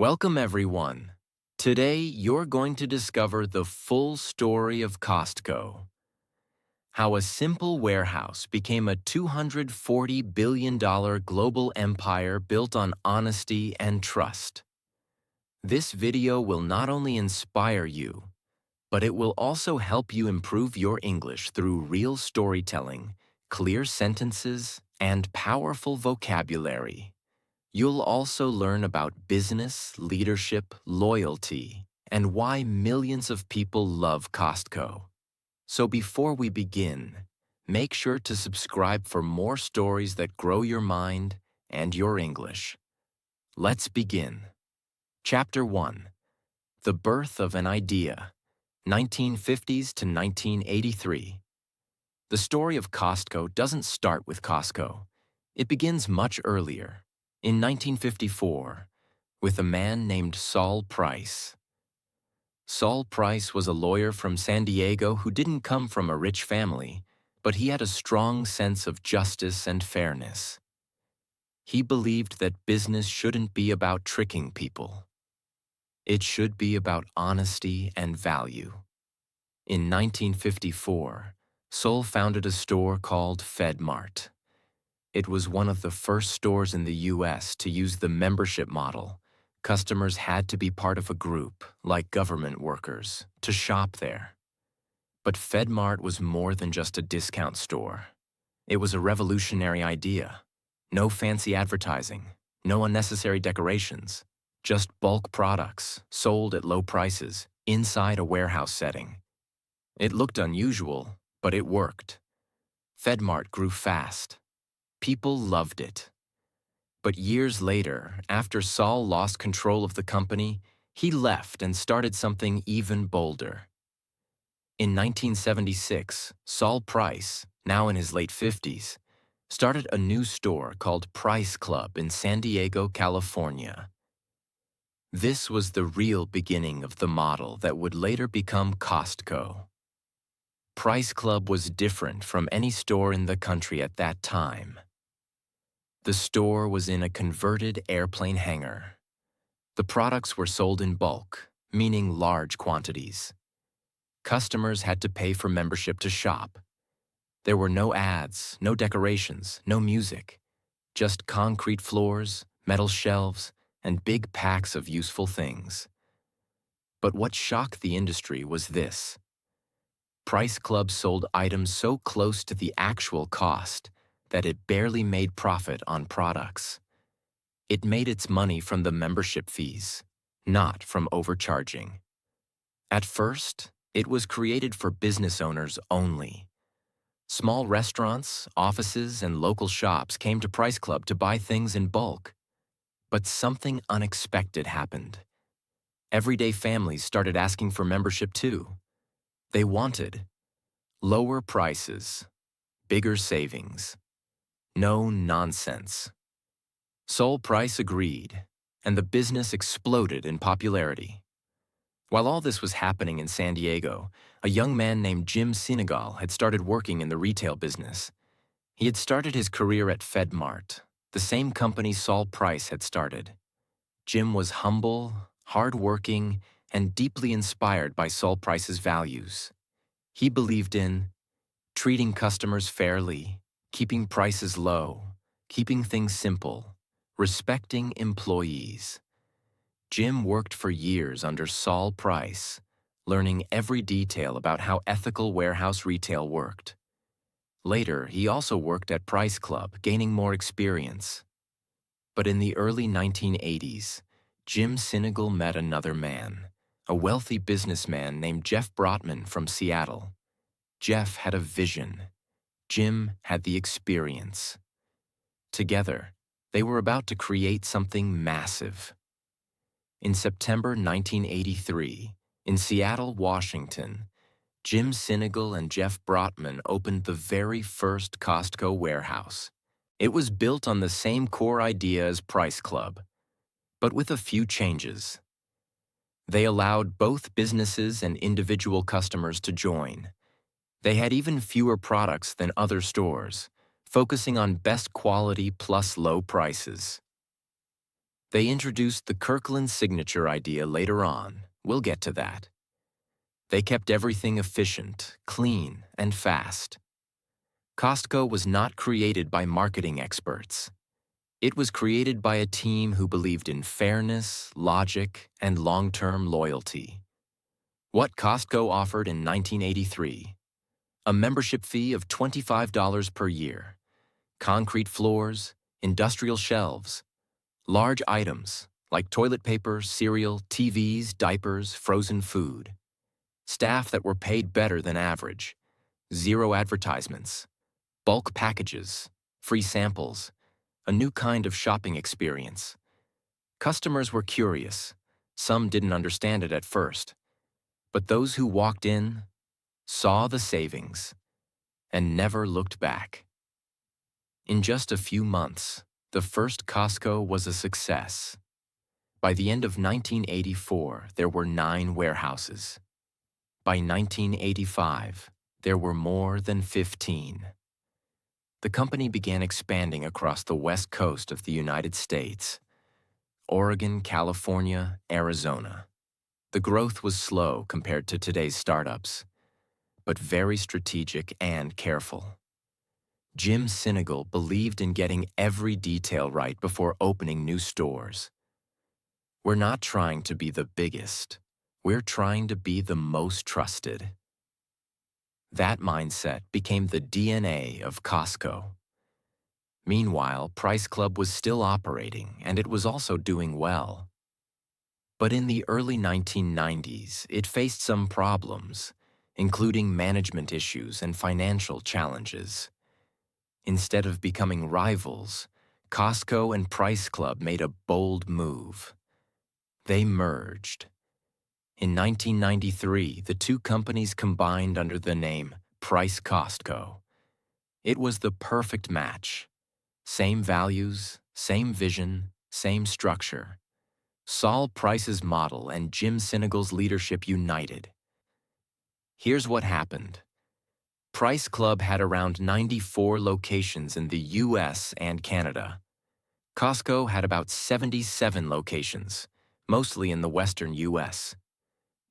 Welcome, everyone. Today, you're going to discover the full story of Costco, how a simple warehouse became a $240 billion global empire built on honesty and trust. This video will not only inspire you, but it will also help you improve your English through real storytelling, clear sentences, and powerful vocabulary. You'll also learn about business, leadership, loyalty, and why millions of people love Costco. So before we begin, make sure to subscribe for more stories that grow your mind and your English. Let's begin. Chapter 1. The Birth of an Idea, 1950s to 1983. The story of Costco doesn't start with Costco. It begins much earlier, in 1954, with a man named Saul Price. Saul Price was a lawyer from San Diego who didn't come from a rich family, but he had a strong sense of justice and fairness. He believed that business shouldn't be about tricking people. It should be about honesty and value. In 1954, Saul founded a store called FedMart. It was one of the first stores in the U.S. to use the membership model. Customers had to be part of a group, like government workers, to shop there. But FedMart was more than just a discount store. It was a revolutionary idea. No fancy advertising, no unnecessary decorations, just bulk products sold at low prices inside a warehouse setting. It looked unusual, but it worked. FedMart grew fast. People loved it. But years later, after Saul lost control of the company, he left and started something even bolder. In 1976, Saul Price, now in his late 50s, started a new store called Price Club in San Diego, California. This was the real beginning of the model that would later become Costco. Price Club was different from any store in the country at that time. The store was in a converted airplane hangar. The products were sold in bulk, meaning large quantities. Customers had to pay for membership to shop. There were no ads, no decorations, no music, just concrete floors, metal shelves, and big packs of useful things. But what shocked the industry was this. Price Club sold items so close to the actual cost that it barely made profit on products. It made its money from the membership fees, not from overcharging. At first, it was created for business owners only. Small restaurants, offices, and local shops came to Price Club to buy things in bulk. But something unexpected happened. Everyday families started asking for membership too. They wanted lower prices, bigger savings. No nonsense. Saul Price agreed, and the business exploded in popularity. While all this was happening in San Diego, a young man named Jim Sinegal had started working in the retail business. He had started his career at FedMart, the same company Saul Price had started. Jim was humble, hardworking, and deeply inspired by Saul Price's values. He believed in treating customers fairly, keeping prices low, keeping things simple, respecting employees. Jim worked for years under Saul Price, learning every detail about how ethical warehouse retail worked. Later, he also worked at Price Club, gaining more experience. But in the early 1980s, Jim Sinegal met another man, a wealthy businessman named Jeff Brotman from Seattle. Jeff had a vision. Jim had the experience. Together, they were about to create something massive. In September 1983, in Seattle, Washington, Jim Sinegal and Jeff Brotman opened the very first Costco warehouse. It was built on the same core idea as Price Club, but with a few changes. They allowed both businesses and individual customers to join. They had even fewer products than other stores, focusing on best quality plus low prices. They introduced the Kirkland signature idea later on. We'll get to that. They kept everything efficient, clean, and fast. Costco was not created by marketing experts. It was created by a team who believed in fairness, logic, and long-term loyalty. What Costco offered in 1983: a membership fee of $25 per year, concrete floors, industrial shelves, large items like toilet paper, cereal, TVs, diapers, frozen food, staff that were paid better than average, zero advertisements, bulk packages, free samples, a new kind of shopping experience. Customers were curious. Some didn't understand it at first. But those who walked in saw the savings and never looked back. In just a few months, the first Costco was a success. By the end of 1984, there were 9 warehouses. By 1985, there were more than 15. The company began expanding across the west coast of the United States: Oregon, California, Arizona. The growth was slow compared to today's startups, but very strategic and careful. Jim Sinegal believed in getting every detail right before opening new stores. We're not trying to be the biggest. We're trying to be the most trusted. That mindset became the DNA of Costco. Meanwhile, Price Club was still operating, and it was also doing well. But in the early 1990s, it faced some problems, including management issues and financial challenges. Instead of becoming rivals, Costco and Price Club made a bold move. They merged. In 1993, the two companies combined under the name Price Costco. It was the perfect match. Same values, same vision, same structure. Saul Price's model and Jim Sinegal's leadership united. Here's what happened. Price Club had around 94 locations in the US and Canada. Costco had about 77 locations, mostly in the western US.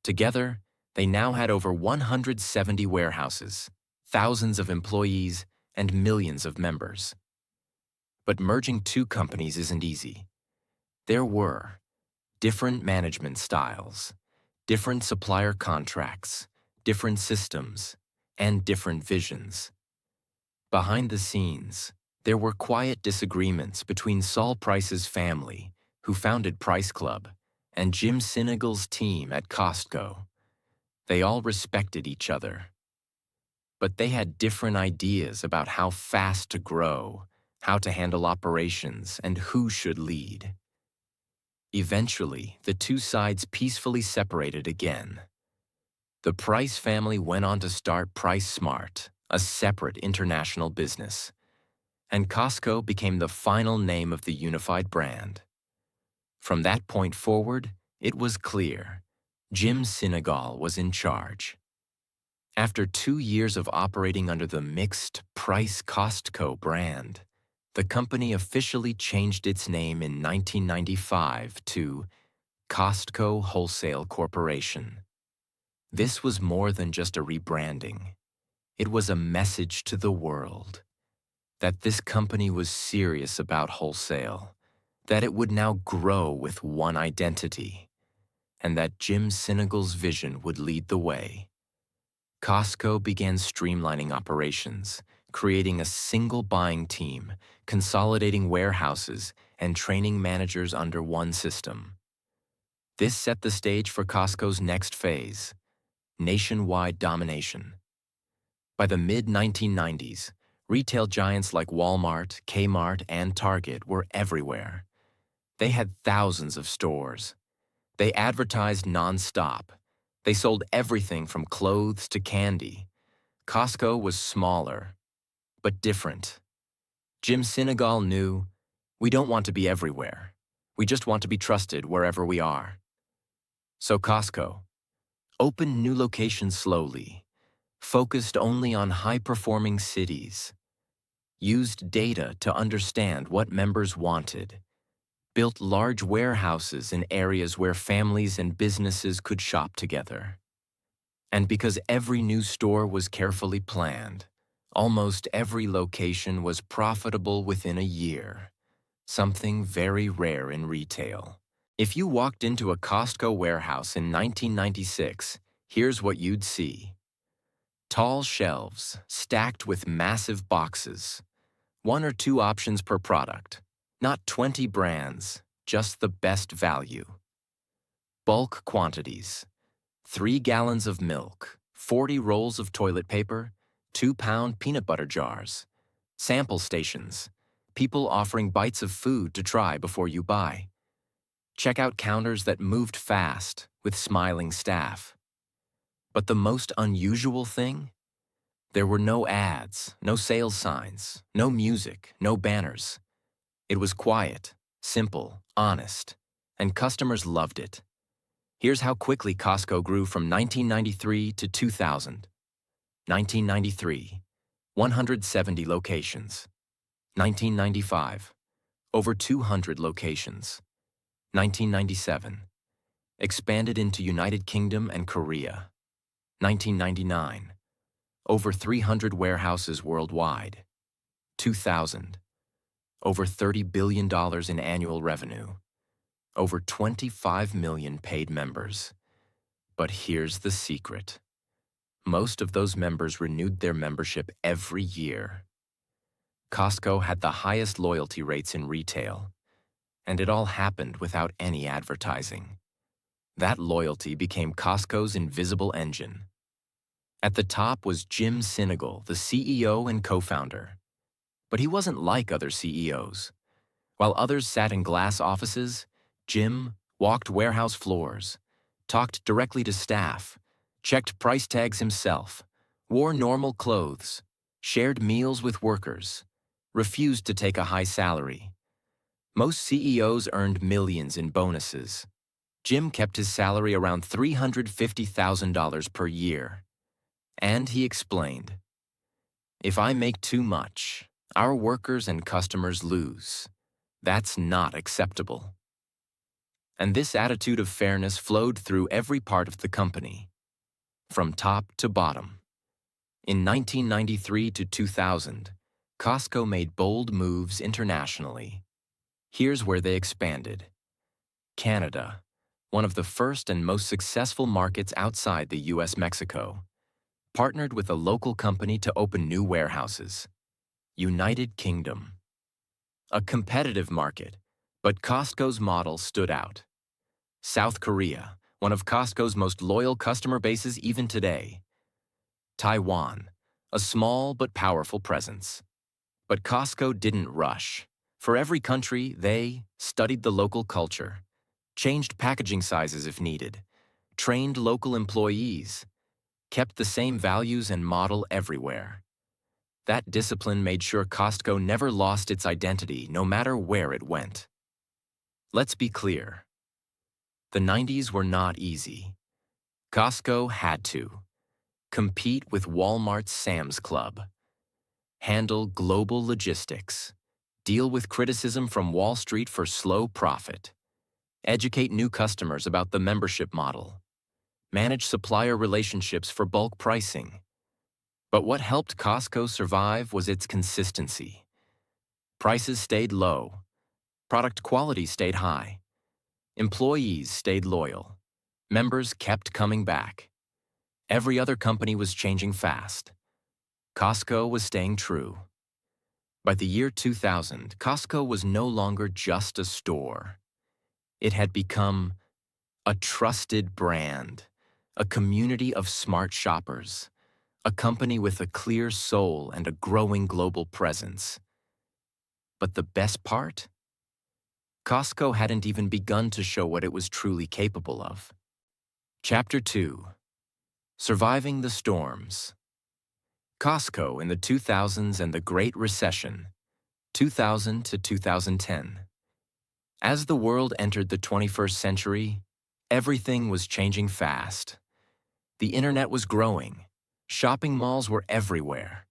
Together, they now had over 170 warehouses, thousands of employees, and millions of members. But merging two companies isn't easy. There were different management styles, different supplier contracts, different systems, and different visions. Behind the scenes, there were quiet disagreements between Saul Price's family, who founded Price Club, and Jim Sinegal's team at Costco. They all respected each other. But they had different ideas about how fast to grow, how to handle operations, and who should lead. Eventually, the two sides peacefully separated again. The Price family went on to start Price Smart, a separate international business, and Costco became the final name of the unified brand. From that point forward, it was clear Jim Sinegal was in charge. After 2 years of operating under the mixed Price Costco brand, the company officially changed its name in 1995 to Costco Wholesale Corporation. This was more than just a rebranding. It was a message to the world that this company was serious about wholesale, that it would now grow with one identity, and that Jim Sinegal's vision would lead the way. Costco began streamlining operations, creating a single buying team, consolidating warehouses, and training managers under one system. This set the stage for Costco's next phase: nationwide domination. By the mid-1990s, retail giants like Walmart, Kmart, and Target were everywhere. They had thousands of stores. They advertised nonstop. They sold everything from clothes to candy. Costco was smaller, but different. Jim Sinegal knew, we don't want to be everywhere. We just want to be trusted wherever we are. So Costco opened new locations slowly, focused only on high-performing cities, used data to understand what members wanted, built large warehouses in areas where families and businesses could shop together. And because every new store was carefully planned, almost every location was profitable within a year, something very rare in retail. If you walked into a Costco warehouse in 1996, here's what you'd see. Tall shelves stacked with massive boxes, one or two options per product, not 20 brands, just the best value. Bulk quantities, 3 gallons of milk, 40 rolls of toilet paper, 2-pound peanut butter jars, sample stations, people offering bites of food to try before you buy. Checkout counters that moved fast with smiling staff. But the most unusual thing? There were no ads, no sales signs, no music, no banners. It was quiet, simple, honest, and customers loved it. Here's how quickly Costco grew from 1993 to 2000. 1993, 170 locations. 1995, over 200 locations. 1997, expanded into United Kingdom and Korea. 1999, over 300 warehouses worldwide. 2000, over $30 billion in annual revenue. Over 25 million paid members. But here's the secret. Most of those members renewed their membership every year. Costco had the highest loyalty rates in retail, and it all happened without any advertising. That loyalty became Costco's invisible engine. At the top was Jim Sinegal, the CEO and co-founder. But he wasn't like other CEOs. While others sat in glass offices, Jim walked warehouse floors, talked directly to staff, checked price tags himself, wore normal clothes, shared meals with workers, refused to take a high salary. Most CEOs earned millions in bonuses. Jim kept his salary around $350,000 per year. And he explained, "If I make too much, our workers and customers lose. That's not acceptable." And this attitude of fairness flowed through every part of the company, from top to bottom. In 1993 to 2000, Costco made bold moves internationally. Here's where they expanded. Canada, one of the first and most successful markets outside the US-Mexico, partnered with a local company to open new warehouses. United Kingdom, a competitive market, but Costco's model stood out. South Korea, one of Costco's most loyal customer bases even today. Taiwan, a small but powerful presence. But Costco didn't rush. For every country, they studied the local culture, changed packaging sizes if needed, trained local employees, kept the same values and model everywhere. That discipline made sure Costco never lost its identity, no matter where it went. Let's be clear. The 90s were not easy. Costco had to compete with Walmart's Sam's Club, handle global logistics, deal with criticism from Wall Street for slow profit, educate new customers about the membership model, manage supplier relationships for bulk pricing. But what helped Costco survive was its consistency. Prices stayed low, product quality stayed high, employees stayed loyal, members kept coming back. Every other company was changing fast. Costco was staying true. By the year 2000, Costco was no longer just a store. It had become a trusted brand, a community of smart shoppers, a company with a clear soul and a growing global presence. But the best part? Costco hadn't even begun to show what it was truly capable of. Chapter 2. Surviving the Storms. Costco in the 2000s and the Great Recession, 2000 to 2010. As the world entered the 21st century, everything was changing fast. The internet was growing. Shopping malls were everywhere.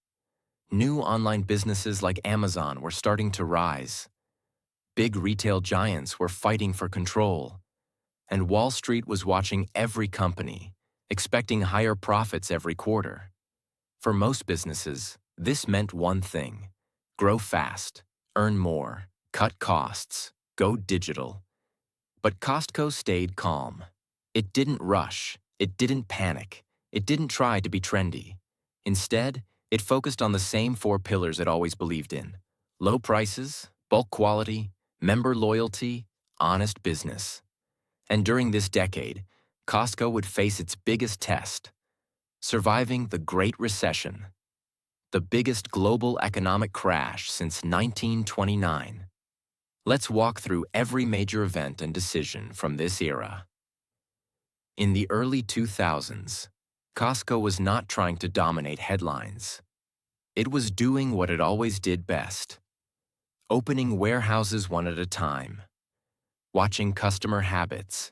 New online businesses like Amazon were starting to rise. Big retail giants were fighting for control, and Wall Street was watching every company, expecting higher profits every quarter. For most businesses, this meant one thing: grow fast, earn more, cut costs, go digital. But Costco stayed calm. It didn't rush, it didn't panic, it didn't try to be trendy. Instead, it focused on the same four pillars it always believed in: low prices, bulk quality, member loyalty, honest business. And during this decade, Costco would face its biggest test: surviving the Great Recession, the biggest global economic crash since 1929. Let's walk through every major event and decision from this era. In the early 2000s, Costco was not trying to dominate headlines. It was doing what it always did best: opening warehouses one at a time, watching customer habits,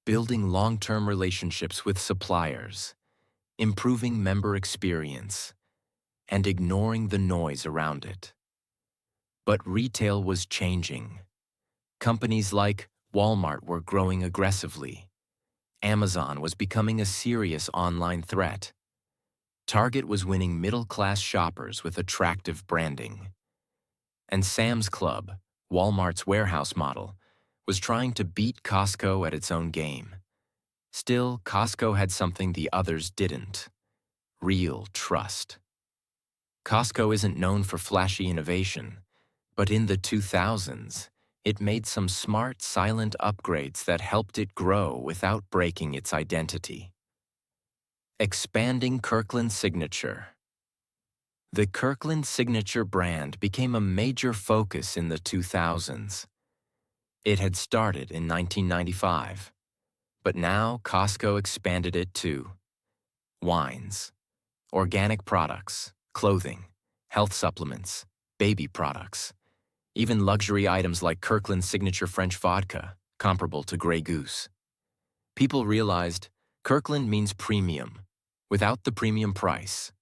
building long-term relationships with suppliers, improving member experience, and ignoring the noise around it. But retail was changing. Companies like Walmart were growing aggressively. Amazon was becoming a serious online threat. Target was winning middle-class shoppers with attractive branding. And Sam's Club, Walmart's warehouse model, was trying to beat Costco at its own game. Still, Costco had something the others didn't: real trust. Costco isn't known for flashy innovation, but in the 2000s, it made some smart, silent upgrades that helped it grow without breaking its identity. Expanding Kirkland Signature. The Kirkland Signature brand became a major focus in the 2000s. It had started in 1995, but now Costco expanded it to wines, organic products, clothing, health supplements, baby products, even luxury items like Kirkland Signature French vodka, comparable to Grey Goose. People realized Kirkland means premium, without the premium price.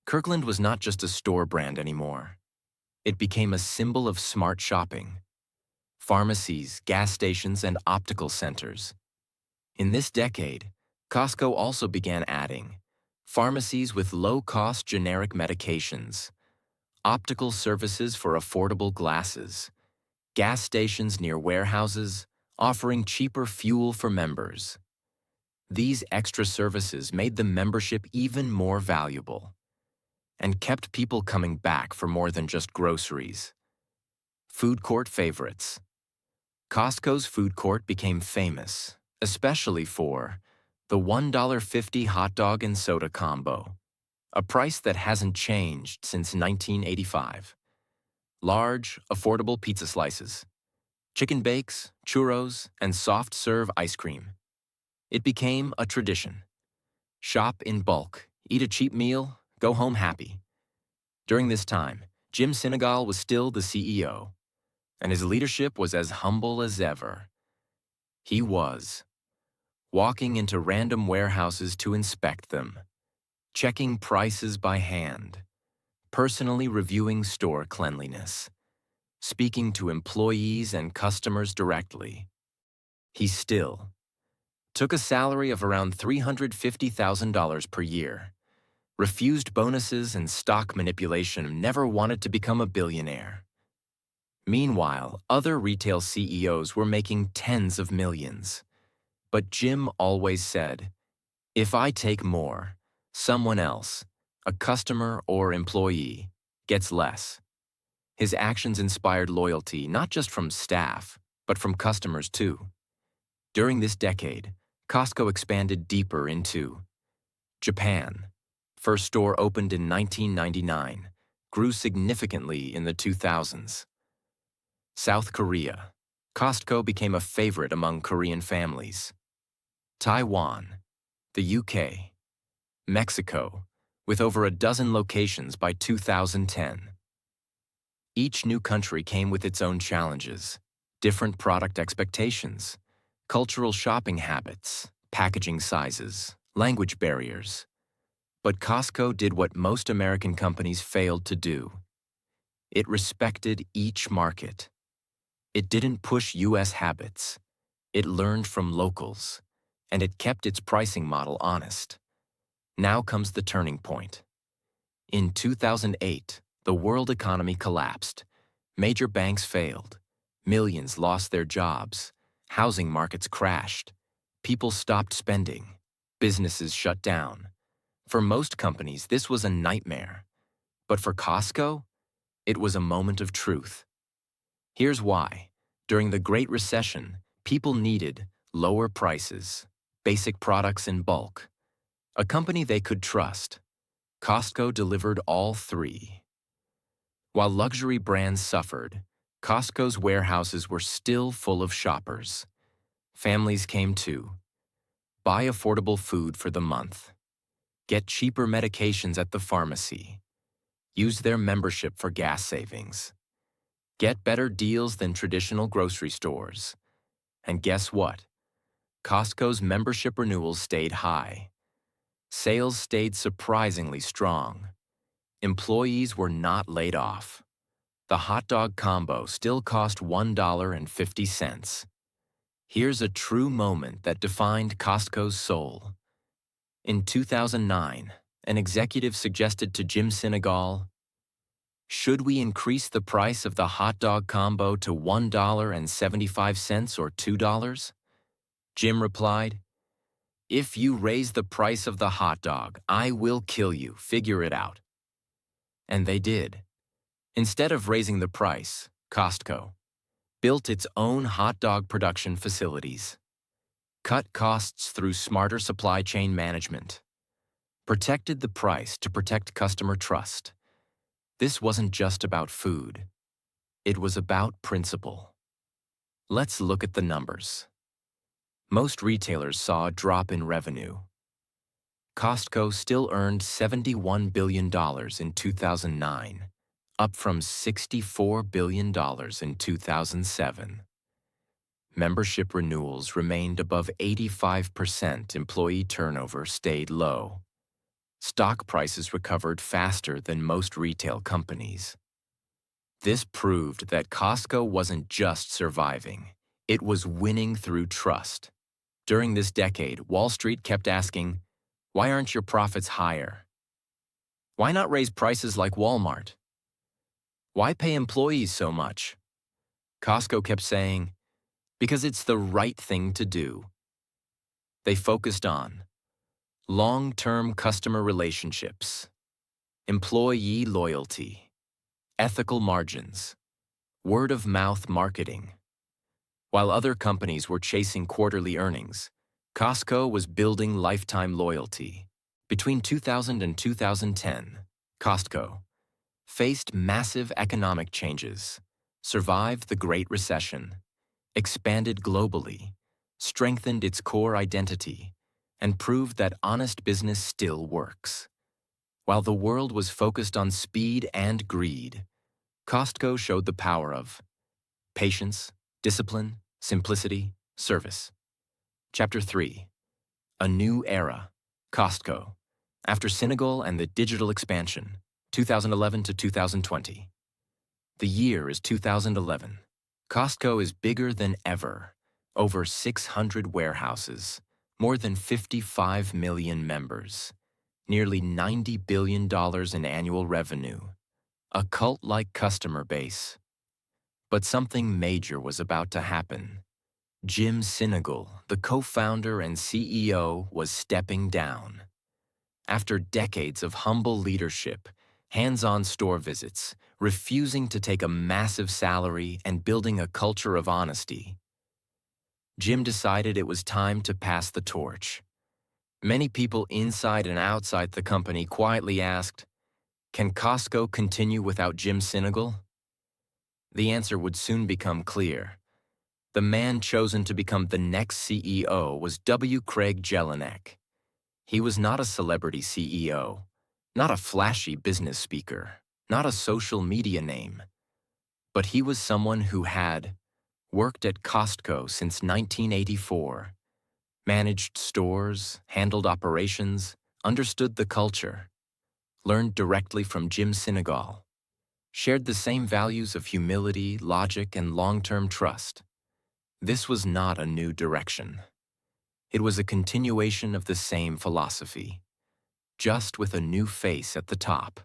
Kirkland was not just a store brand anymore. It became a symbol of smart shopping. Pharmacies, gas stations, and optical centers. In this decade, Costco also began adding pharmacies with low-cost generic medications, optical services for affordable glasses, gas stations near warehouses, offering cheaper fuel for members. These extra services made the membership even more valuable and kept people coming back for more than just groceries. Food court favorites. Costco's food court became famous, especially for the $1.50 hot dog and soda combo, a price that hasn't changed since 1985. Large, affordable pizza slices, chicken bakes, churros, and soft-serve ice cream. It became a tradition. Shop in bulk, eat a cheap meal, go home happy. During this time, Jim Sinegal was still the CEO, and his leadership was as humble as ever. He was walking into random warehouses to inspect them, checking prices by hand, personally reviewing store cleanliness, speaking to employees and customers directly. He still took a salary of around $350,000 per year, refused bonuses and stock manipulation, and never wanted to become a billionaire. Meanwhile, other retail CEOs were making tens of millions. But Jim always said, "If I take more, someone else, a customer or employee, gets less." His actions inspired loyalty not just from staff, but from customers too. During this decade, Costco expanded deeper into Japan. First store opened in 1999, grew significantly in the 2000s. South Korea. Costco became a favorite among Korean families. Taiwan, the UK, Mexico, with over a dozen locations by 2010. Each new country came with its own challenges, different product expectations, cultural shopping habits, packaging sizes, language barriers. But Costco did what most American companies failed to do. It respected each market. It didn't push U.S. habits. It learned from locals, and it kept its pricing model honest. Now comes the turning point. In 2008, the world economy collapsed. Major banks failed. Millions lost their jobs. Housing markets crashed. People stopped spending. Businesses shut down. For most companies, this was a nightmare. But for Costco, it was a moment of truth. Here's why. During the Great Recession, people needed lower prices, basic products in bulk, a company they could trust. Costco delivered all three. While luxury brands suffered, Costco's warehouses were still full of shoppers. Families came too. Buy affordable food for the month. Get cheaper medications at the pharmacy. Use their membership for gas savings. Get better deals than traditional grocery stores. And guess what? Costco's membership renewals stayed high. Sales stayed surprisingly strong. Employees were not laid off. The hot dog combo still cost $1.50. Here's a true moment that defined Costco's soul. In 2009, an executive suggested to Jim Sinegal, "Should we increase the price of the hot dog combo to $1.75 or $2? Jim replied, "If you raise the price of the hot dog, I will kill you. Figure it out." And they did. Instead of raising the price, Costco built its own hot dog production facilities, cut costs through smarter supply chain management, protected the price to protect customer trust. This wasn't just about food. It was about principle. Let's look at the numbers. Most retailers saw a drop in revenue. Costco still earned $71 billion in 2009, up from $64 billion in 2007. Membership renewals remained above 85%. Employee turnover stayed low. Stock prices recovered faster than most retail companies. This proved that Costco wasn't just surviving, it was winning through trust. During this decade, Wall Street kept asking, "Why aren't your profits higher? Why not raise prices like Walmart? Why pay employees so much?" Costco kept saying, "Because it's the right thing to do." They focused on long-term customer relationships, employee loyalty, ethical margins, word-of-mouth marketing. While other companies were chasing quarterly earnings, Costco was building lifetime loyalty. Between 2000 and 2010, Costco faced massive economic changes, survived the Great Recession, expanded globally, strengthened its core identity, and proved that honest business still works. While the world was focused on speed and greed, Costco showed the power of patience, discipline, simplicity, service. Chapter 3. A New Era. Costco. After Senegal and the digital expansion, 2011 to 2020. The year is 2011. Costco is bigger than ever. Over 600 warehouses, more than 55 million members, nearly $90 billion in annual revenue, a cult-like customer base. But something major was about to happen. Jim Sinegal, the co-founder and CEO, was stepping down. After decades of humble leadership, hands-on store visits, refusing to take a massive salary, and building a culture of honesty, Jim decided it was time to pass the torch. Many people inside and outside the company quietly asked, "Can Costco continue without Jim Sinegal?" The answer would soon become clear. The man chosen to become the next CEO was W. Craig Jelinek. He was not a celebrity CEO, not a flashy business speaker, not a social media name, but he was someone who had worked at Costco since 1984, managed stores, handled operations, understood the culture, learned directly from Jim Sinegal. shared the same values of humility, logic, and long-term trust. This was not a new direction. It was a continuation of the same philosophy, just with a new face at the top.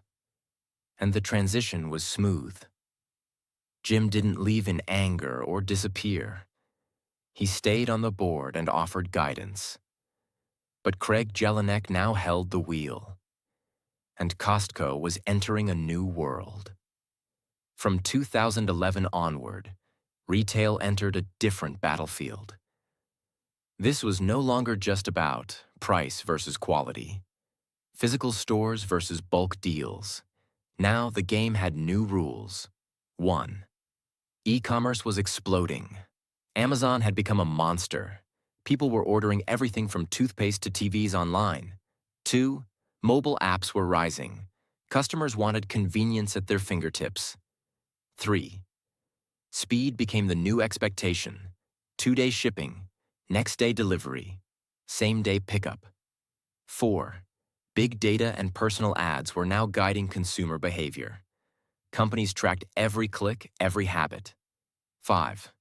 And the transition was smooth. Jim didn't leave in anger or disappear. He stayed on the board and offered guidance. But Craig Jelinek now held the wheel, and Costco was entering a new world. From 2011 onward, retail entered a different battlefield. This was no longer just about price versus quality, physical stores versus bulk deals. Now the game had new rules. 1. E-commerce was exploding. Amazon had become a monster. People were ordering everything from toothpaste to TVs online. 2. Mobile apps were rising. Customers wanted convenience at their fingertips. 3. Speed became the new expectation. 2-day shipping, next-day delivery, same-day pickup. 4. Big data and personal ads were now guiding consumer behavior. Companies tracked every click, every habit. 5.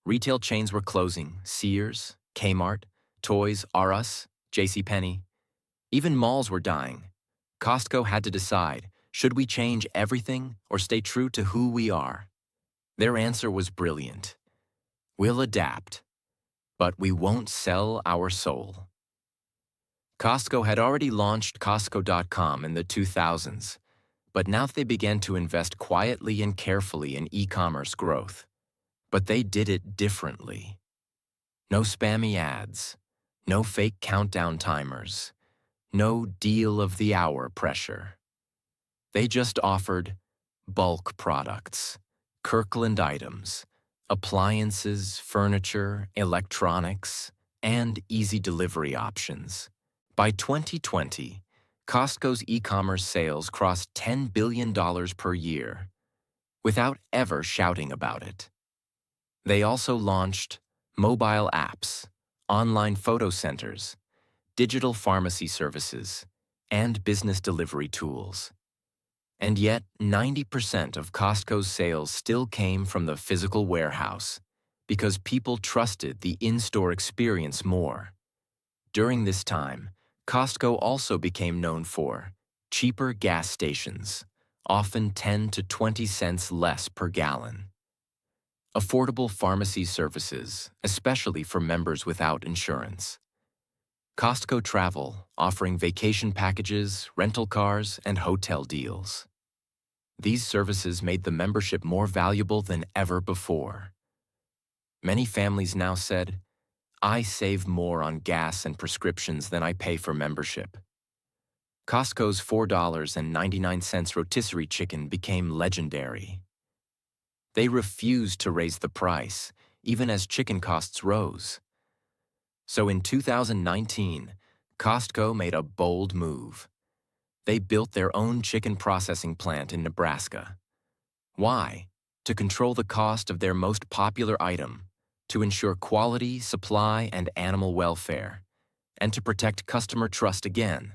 Retail chains were closing. Sears, Kmart, Toys R Us, JCPenney. Even malls were dying. Costco had to decide, should we change everything or stay true to who we are? Their answer was brilliant. We'll adapt, but we won't sell our soul. Costco had already launched Costco.com in the 2000s, but now they began to invest quietly and carefully in e-commerce growth. But they did it differently. No spammy ads, no fake countdown timers, no deal of the hour pressure. They just offered bulk products, Kirkland items, appliances, furniture, electronics, and easy delivery options. By 2020, Costco's e-commerce sales crossed $10 billion per year, without ever shouting about it. They also launched mobile apps, online photo centers, digital pharmacy services, and business delivery tools. And yet, 90% of Costco's sales still came from the physical warehouse because people trusted the in-store experience more. During this time, Costco also became known for cheaper gas stations, often 10 to 20 cents less per gallon. Affordable pharmacy services, especially for members without insurance. Costco Travel, offering vacation packages, rental cars, and hotel deals. These services made the membership more valuable than ever before. Many families now said, I save more on gas and prescriptions than I pay for membership. Costco's $4.99 rotisserie chicken became legendary. They refused to raise the price, even as chicken costs rose. So in 2019, Costco made a bold move. They built their own chicken processing plant in Nebraska. Why? To control the cost of their most popular item, to ensure quality, supply, and animal welfare, and to protect customer trust again.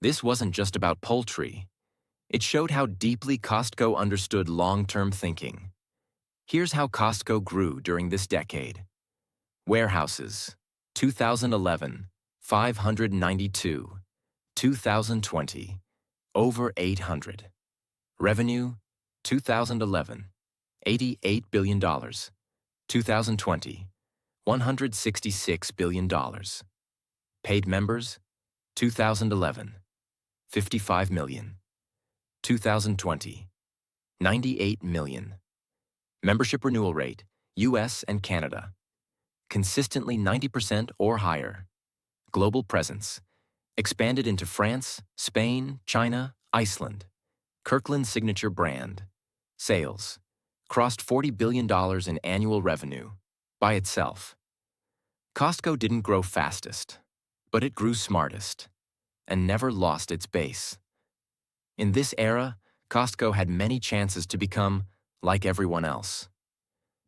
This wasn't just about poultry. It showed how deeply Costco understood long-term thinking. Here's how Costco grew during this decade. Warehouses, 2011, 592. 2020, over 800. Revenue, 2011, $88 billion. 2020, $166 billion. Paid members, 2011, 55 million. 2020, 98 million. Membership renewal rate, US and Canada. Consistently 90% or higher. Global presence. Expanded into France, Spain, China, Iceland. Kirkland signature brand. Sales. Crossed $40 billion in annual revenue. By itself. Costco didn't grow fastest, but it grew smartest, and never lost its base. In this era, Costco had many chances to become like everyone else.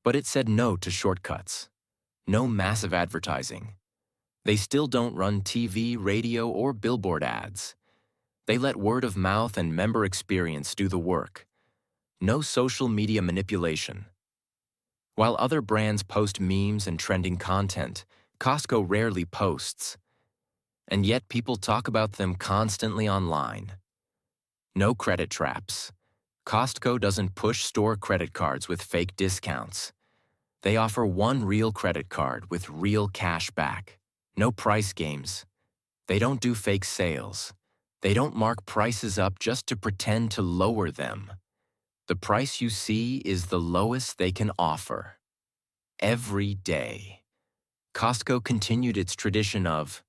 But it said no to shortcuts. No massive advertising. They still don't run TV, radio, or billboard ads. They let word of mouth and member experience do the work. No social media manipulation. While other brands post memes and trending content, Costco rarely posts, and yet people talk about them constantly online. No credit traps. Costco doesn't push store credit cards with fake discounts. They offer one real credit card with real cash back. No price games. They don't do fake sales. They don't mark prices up just to pretend to lower them. The price you see is the lowest they can offer. Every day. Costco continued its tradition of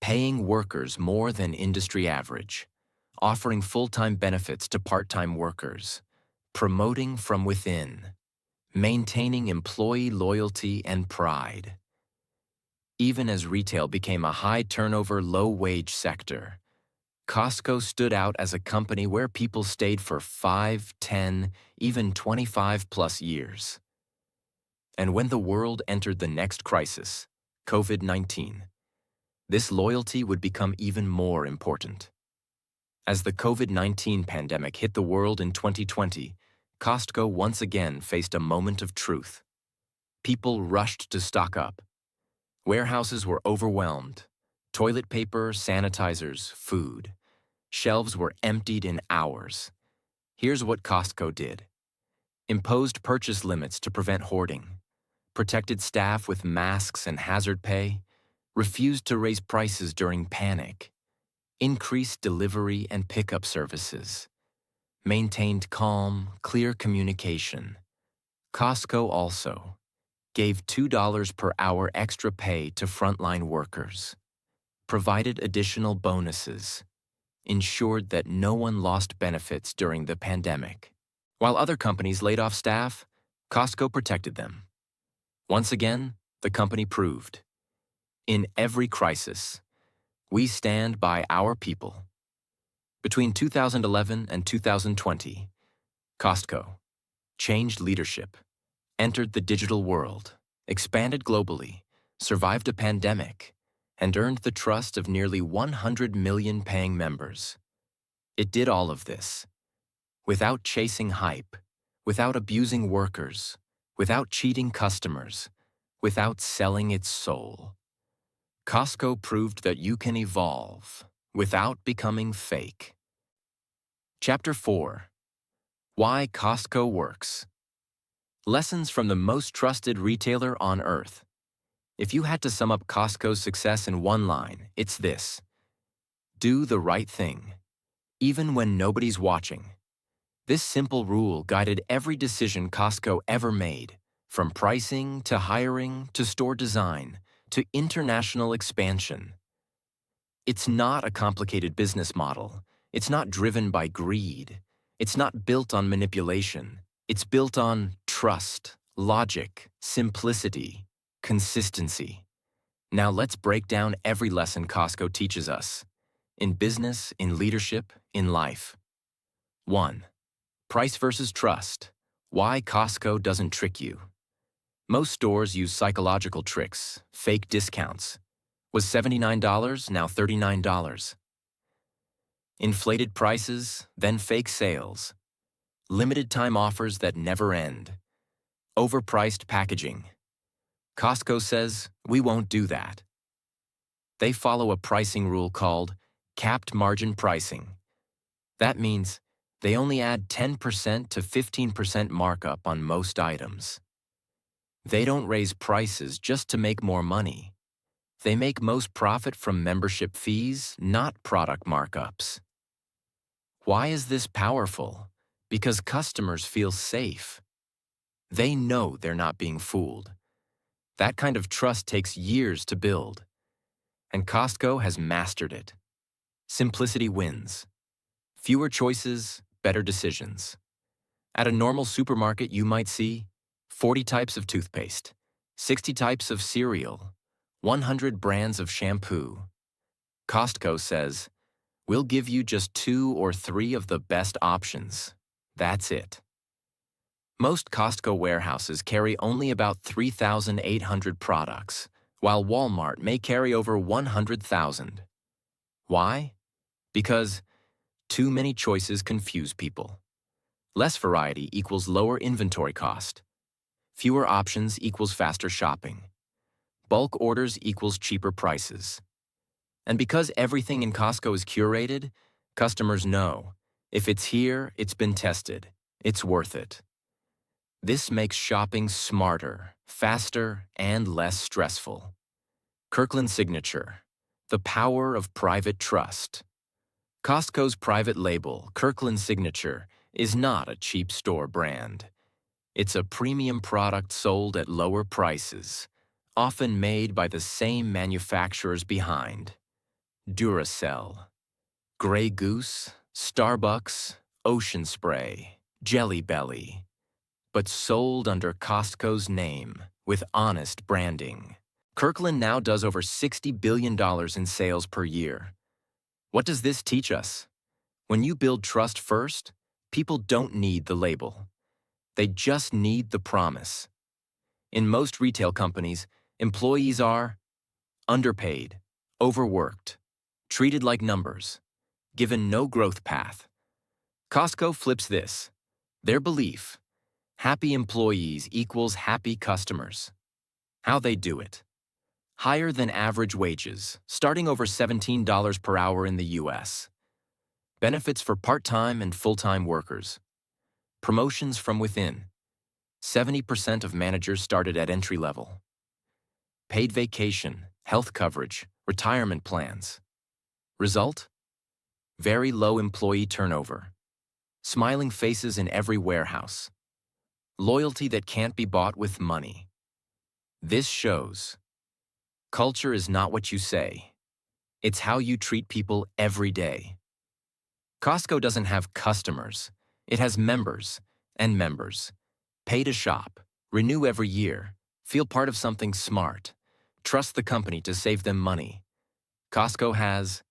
paying workers more than industry average, offering full-time benefits to part-time workers, promoting from within, maintaining employee loyalty and pride. Even as retail became a high-turnover, low-wage sector, Costco stood out as a company where people stayed for 5, 10, even 25-plus years. And when the world entered the next crisis, COVID-19, this loyalty would become even more important. As the COVID-19 pandemic hit the world in 2020, Costco once again faced a moment of truth. People rushed to stock up. Warehouses were overwhelmed. Toilet paper, sanitizers, food. Shelves were emptied in hours. Here's what Costco did. Imposed purchase limits to prevent hoarding. Protected staff with masks and hazard pay. Refused to raise prices during panic. Increased delivery and pickup services. Maintained calm, clear communication. Costco also gave $2 per hour extra pay to frontline workers, provided additional bonuses, ensured that no one lost benefits during the pandemic. While other companies laid off staff, Costco protected them. Once again, the company proved, in every crisis, we stand by our people. Between 2011 and 2020, Costco changed leadership, entered the digital world, expanded globally, survived a pandemic, and earned the trust of nearly 100 million paying members. It did all of this without chasing hype, without abusing workers, without cheating customers, without selling its soul. Costco proved that you can evolve without becoming fake. Chapter 4. Why Costco Works. Lessons from the most trusted retailer on earth. If you had to sum up Costco's success in one line, it's this: do the right thing, even when nobody's watching. This simple rule guided every decision Costco ever made, from pricing to hiring to store design to international expansion. It's not a complicated business model. It's not driven by greed. It's not built on manipulation. It's built on trust, logic, simplicity, consistency. Now let's break down every lesson Costco teaches us, in business, in leadership, in life. 1. Price versus trust. Why Costco doesn't trick you. Most stores use psychological tricks, fake discounts. Was $79, now $39. Inflated prices, then fake sales. Limited time offers that never end. Overpriced packaging. Costco says, we won't do that. They follow a pricing rule called capped margin pricing. That means they only add 10% to 15% markup on most items. They don't raise prices just to make more money. They make most profit from membership fees, not product markups. Why is this powerful? Because customers feel safe. They know they're not being fooled. That kind of trust takes years to build, and Costco has mastered it. Simplicity wins. Fewer choices, better decisions. At a normal supermarket, you might see 40 types of toothpaste, 60 types of cereal, 100 brands of shampoo. Costco says, we'll give you just 2 or 3 of the best options. That's it. Most Costco warehouses carry only about 3,800 products, while Walmart may carry over 100,000. Why? Because too many choices confuse people. Less variety equals lower inventory cost. Fewer options equals faster shopping. Bulk orders equals cheaper prices. And because everything in Costco is curated, customers know if it's here, it's been tested. It's worth it. This makes shopping smarter, faster, and less stressful. Kirkland Signature, the power of private trust. Costco's private label, Kirkland Signature, is not a cheap store brand. It's a premium product sold at lower prices, often made by the same manufacturers behind. Duracell, Grey Goose, Starbucks, Ocean Spray, Jelly Belly, but sold under Costco's name with honest branding. Kirkland now does over $60 billion in sales per year. What does this teach us? When you build trust first, people don't need the label. They just need the promise. In most retail companies, employees are underpaid, overworked, treated like numbers, given no growth path. Costco flips this. Their belief, happy employees equals happy customers. How they do it. Higher than average wages, starting over $17 per hour in the U.S. Benefits for part-time and full-time workers. Promotions from within. 70% of managers started at entry level. Paid vacation, health coverage, retirement plans. Result? Very low employee turnover. Smiling faces in every warehouse. Loyalty that can't be bought with money. This shows culture is not what you say. It's how you treat people every day. Costco doesn't have customers. It has members and members. Pay to shop, renew every year, feel part of something smart, trust the company to save them money. Costco has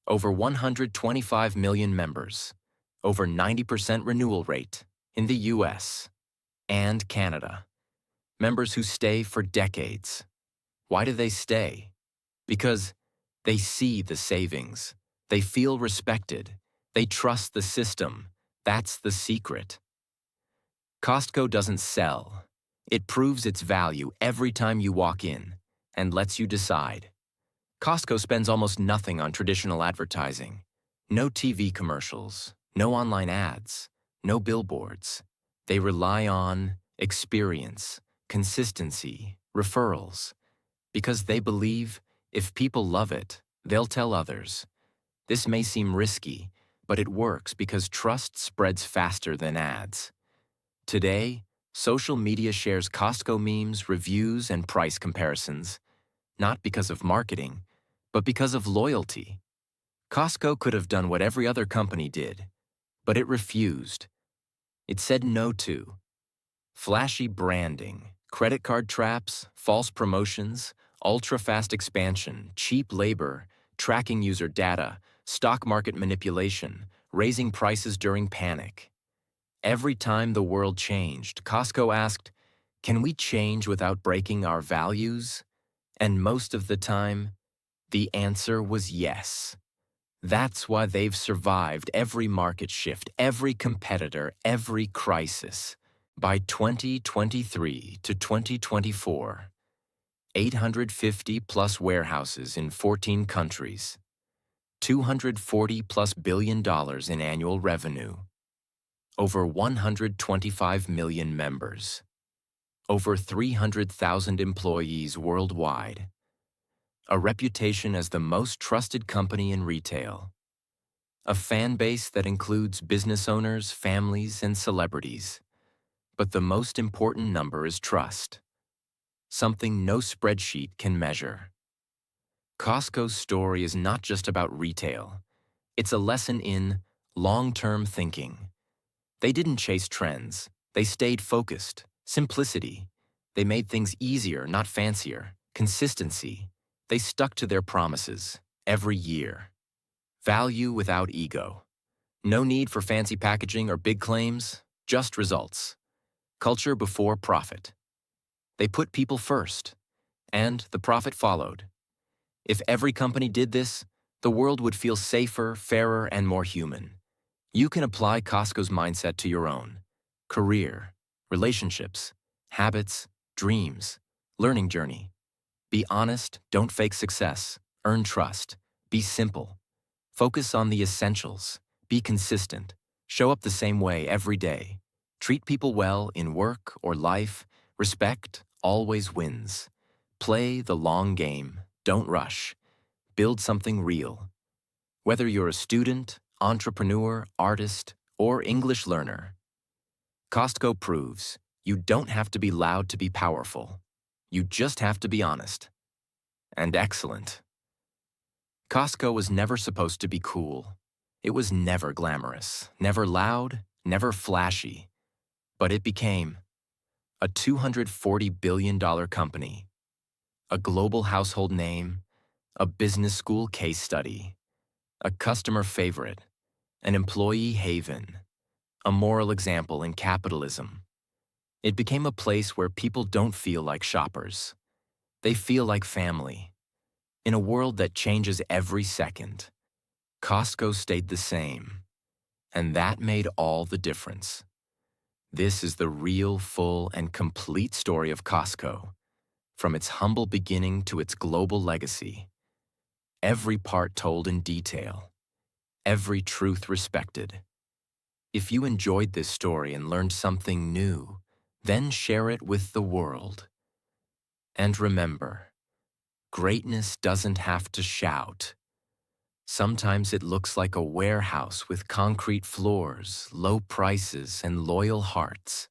over 125 million members, over 90% renewal rate in the US and Canada. Members who stay for decades. Why do they stay? Because they see the savings. They feel respected. They trust the system. That's the secret. Costco doesn't sell. It proves its value every time you walk in and lets you decide. Costco spends almost nothing on traditional advertising. No TV commercials, no online ads, no billboards. They rely on experience, consistency, referrals, because they believe if people love it, they'll tell others. This may seem risky, but it works because trust spreads faster than ads. Today, social media shares Costco memes, reviews, and price comparisons, not because of marketing, but because of loyalty. Costco could have done what every other company did, but it refused. It said no to flashy branding, credit card traps, false promotions, ultra-fast expansion, cheap labor, tracking user data, stock market manipulation, raising prices during panic. Every time the world changed, Costco asked, "Can we change without breaking our values?" And most of the time, the answer was yes. That's why they've survived every market shift, every competitor, every crisis. By 2023 to 2024, 850 plus warehouses in 14 countries, $240 plus billion in annual revenue, over 125 million members, over 300,000 employees worldwide, a reputation as the most trusted company in retail, a fan base that includes business owners, families, and celebrities. But the most important number is trust, something no spreadsheet can measure. Costco's story is not just about retail. It's a lesson in long-term thinking. They didn't chase trends. They stayed focused. Simplicity. They made things easier, not fancier. Consistency. They stuck to their promises every year. Value without ego. No need for fancy packaging or big claims, just results. Culture before profit. They put people first, and the profit followed. If every company did this, the world would feel safer, fairer, and more human. You can apply Costco's mindset to your own career, relationships, habits, dreams, learning journey. Be honest, don't fake success. Earn trust. Be simple. Focus on the essentials. Be consistent. Show up the same way every day. Treat people well in work or life. Respect always wins. Play the long game. Don't rush. Build something real. Whether you're a student, entrepreneur, artist, or English learner, Costco proves you don't have to be loud to be powerful. You just have to be honest and excellent. Costco was never supposed to be cool. It was never glamorous, never loud, never flashy. But it became a $240 billion company, a global household name, a business school case study, a customer favorite, an employee haven, a moral example in capitalism. It became a place where people don't feel like shoppers. They feel like family. In a world that changes every second, Costco stayed the same, and that made all the difference. This is the real, full, and complete story of Costco, from its humble beginning to its global legacy. Every part told in detail, every truth respected. If you enjoyed this story and learned something new, then share it with the world. And remember, greatness doesn't have to shout. Sometimes it looks like a warehouse with concrete floors, low prices, and loyal hearts.